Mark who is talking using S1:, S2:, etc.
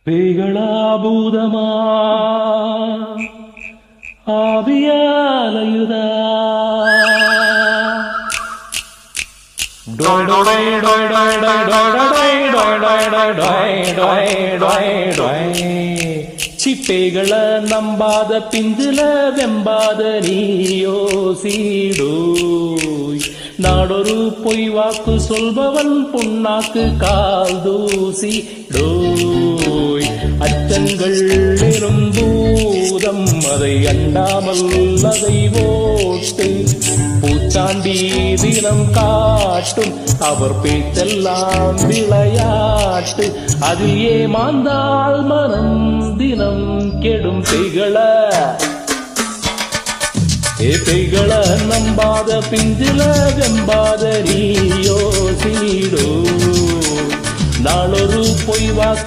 S1: பேய்களா பூதமா ஆவியாலயுதா சிப்பைகள நம்பாத பிந்துல வெம்பாத நீயோ சீடோய் நாடொரு பொய் வாக்கு சொல்பவன் புண்ணாக்கு கால் தூசி டோய் அச்சங்கள் எனும் பூதம் அதை அண்டாமல் அதை ஓட்டு பூச்சாண்டி தினம் காட்டும் அவர் பேச்செல்லாம் விளையாட்டு அதில் ஏமாந்தால் மனம் தினம் கெடும் பேய்கள நம்பாத பிஞ்சில வெம்பாத நீயோ சீடோ நாளொரு பொய் வாக்கு